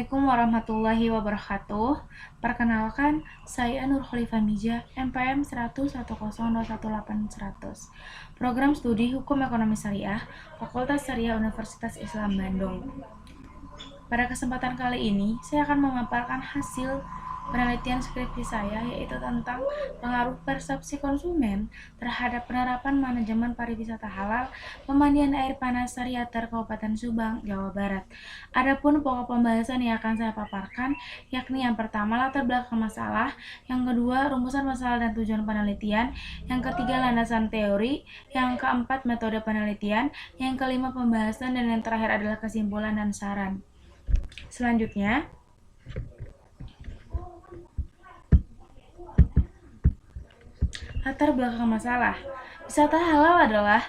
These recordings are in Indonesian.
Assalamualaikum warahmatullahi wabarakatuh. Perkenalkan, saya Nur Khalifah Mija, MPM 10010218100. Program Studi Hukum Ekonomi Syariah, Fakultas Syariah Universitas Islam Bandung. Pada kesempatan kali ini, saya akan memaparkan hasil penelitian skripsi saya, yaitu tentang pengaruh persepsi konsumen terhadap penerapan manajemen pariwisata halal pemandian air panas Sariater Kabupaten Subang, Jawa Barat. Adapun pokok pembahasan yang akan saya paparkan yakni yang pertama latar belakang masalah, yang kedua rumusan masalah dan tujuan penelitian, yang ketiga landasan teori, yang keempat metode penelitian, yang kelima pembahasan, dan yang terakhir adalah kesimpulan dan saran. Selanjutnya, latar belakang masalah. Wisata halal adalah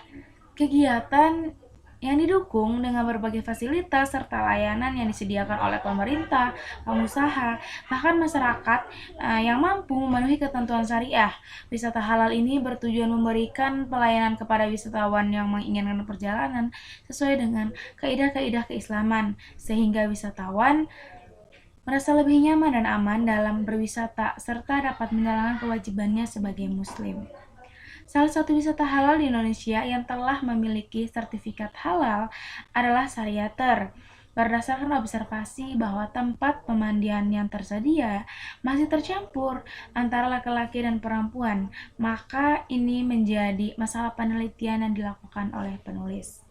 kegiatan yang didukung dengan berbagai fasilitas serta layanan yang disediakan oleh pemerintah, pengusaha, bahkan masyarakat yang mampu memenuhi ketentuan syariah. Wisata halal ini bertujuan memberikan pelayanan kepada wisatawan yang menginginkan perjalanan sesuai dengan kaidah-kaidah keislaman, sehingga wisatawan merasa lebih nyaman dan aman dalam berwisata serta dapat menjalankan kewajibannya sebagai muslim. Salah satu wisata halal di Indonesia yang telah memiliki sertifikat halal adalah Sariater. Berdasarkan observasi bahwa tempat pemandian yang tersedia masih tercampur antara laki-laki dan perempuan, maka ini menjadi masalah penelitian yang dilakukan oleh penulis.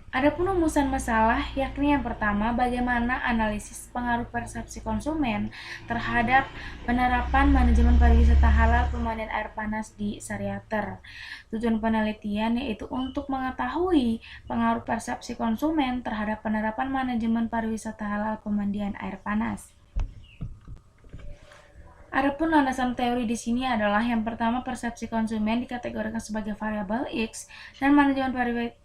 Adapun rumusan masalah, yakni yang pertama, bagaimana analisis pengaruh persepsi konsumen terhadap penerapan manajemen pariwisata halal pemandian air panas di Sariater. Tujuan penelitian yaitu untuk mengetahui pengaruh persepsi konsumen terhadap penerapan manajemen pariwisata halal pemandian air panas. Adapun landasan teori di sini adalah yang pertama, persepsi konsumen dikategorikan sebagai variabel X dan manajemen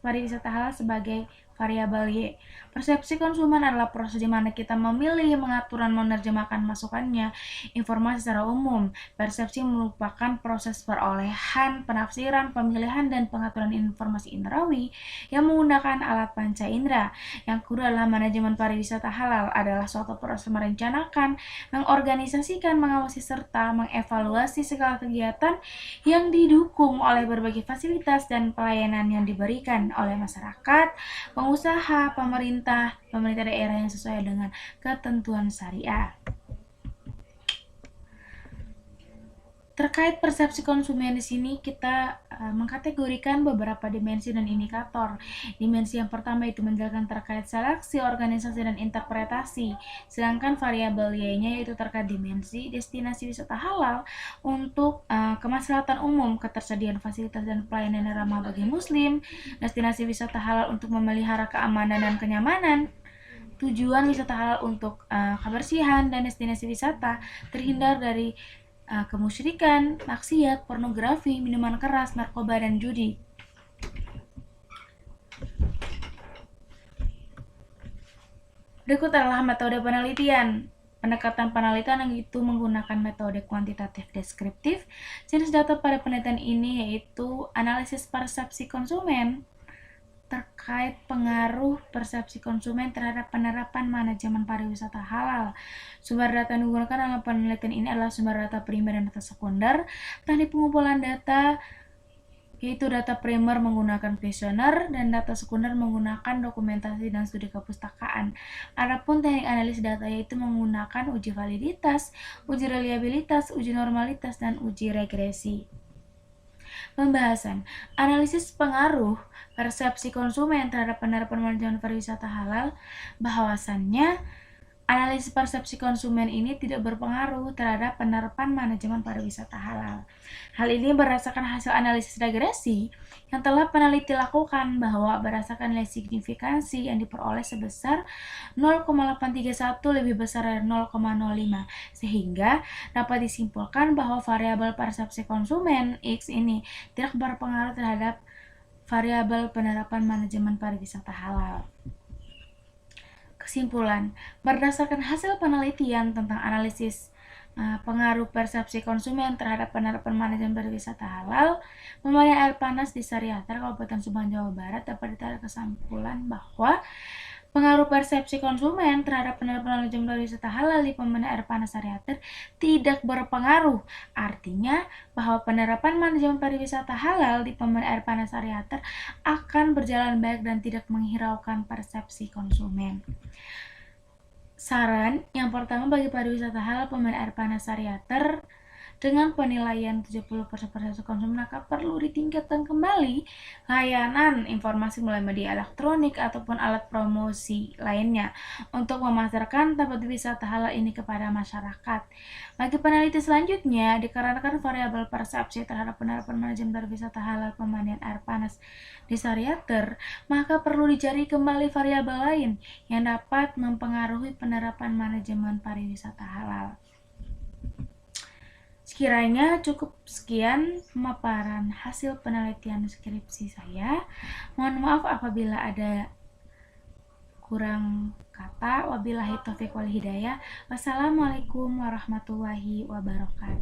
pariwisata halal sebagai variabel Y. Persepsi konsumen adalah proses di mana kita memilih, mengatur, dan menerjemahkan masukannya informasi secara umum. Persepsi merupakan proses perolehan, penafsiran, pemilihan, dan pengaturan informasi indrawi yang menggunakan alat panca indera. Yang kedua adalah manajemen pariwisata halal adalah suatu proses merencanakan, mengorganisasikan, mengawasi, serta mengevaluasi segala kegiatan yang didukung oleh berbagai fasilitas dan pelayanan yang diberikan oleh masyarakat, pengusaha, pemerintah daerah yang sesuai dengan ketentuan syariah. Terkait persepsi konsumen di sini kita mengkategorikan beberapa dimensi dan indikator. Dimensi yang pertama itu menjelaskan terkait seleksi, organisasi, dan interpretasi. Sedangkan variabel Y-nya yaitu terkait dimensi destinasi wisata halal untuk kemaslahatan umum, ketersediaan fasilitas dan pelayanan yang ramah bagi muslim, destinasi wisata halal untuk memelihara keamanan dan kenyamanan, tujuan wisata halal untuk kebersihan, dan destinasi wisata terhindar dari kemusyrikan, maksiat, pornografi, minuman keras, narkoba, dan judi. Berikut adalah metode penelitian. Pendekatan penelitian yang itu menggunakan metode kuantitatif deskriptif. Jenis data pada penelitian ini yaitu analisis persepsi konsumen terkait pengaruh persepsi konsumen terhadap penerapan manajemen pariwisata halal. Sumber data yang digunakan dalam penelitian ini adalah sumber data primer dan data sekunder. Teknik pengumpulan data yaitu data primer menggunakan kuesioner dan data sekunder menggunakan dokumentasi dan studi kepustakaan. Adapun teknik analisis data yaitu menggunakan uji validitas, uji reliabilitas, uji normalitas, dan uji regresi. Pembahasan analisis pengaruh persepsi konsumen terhadap penerapan manajemen pariwisata halal. Bahwasannya analisis persepsi konsumen ini tidak berpengaruh terhadap penerapan manajemen pariwisata halal. Hal ini berdasarkan hasil analisis regresi yang telah peneliti lakukan, bahwa berdasarkan nilai signifikansi yang diperoleh sebesar 0,831 lebih besar dari 0,05, sehingga dapat disimpulkan bahwa variabel persepsi konsumen X ini tidak berpengaruh terhadap variabel penerapan manajemen pariwisata halal. Kesimpulan, berdasarkan hasil penelitian tentang analisis pengaruh persepsi konsumen terhadap penerapan manajemen pariwisata halal pemandian air panas di Sariater, Kabupaten Subang, Jawa Barat, dapat ditarik kesimpulan bahwa Pengaruh persepsi konsumen terhadap penerapan manajemen pariwisata halal di pemandian air panas Sariater tidak berpengaruh. Artinya bahwa penerapan manajemen pariwisata halal di pemandian air panas Sariater akan berjalan baik dan tidak menghiraukan persepsi konsumen. Saran yang pertama bagi pariwisata halal pemandian air panas Sariater, dengan penilaian 70% persepsi konsumen, maka perlu ditingkatkan kembali layanan informasi melalui media elektronik ataupun alat promosi lainnya untuk memasarkan tempat wisata halal ini kepada masyarakat. Bagi peneliti selanjutnya, dikarenakan variabel persepsi terhadap penerapan manajemen pariwisata halal pemandian air panas di Sariater, maka perlu dicari kembali variabel lain yang dapat mempengaruhi penerapan manajemen pariwisata halal. Sekiranya cukup sekian pemaparan hasil penelitian skripsi saya. Mohon maaf apabila ada kurang kata. Wabillahi taufiq wal hidayah. Wassalamualaikum warahmatullahi wabarakatuh.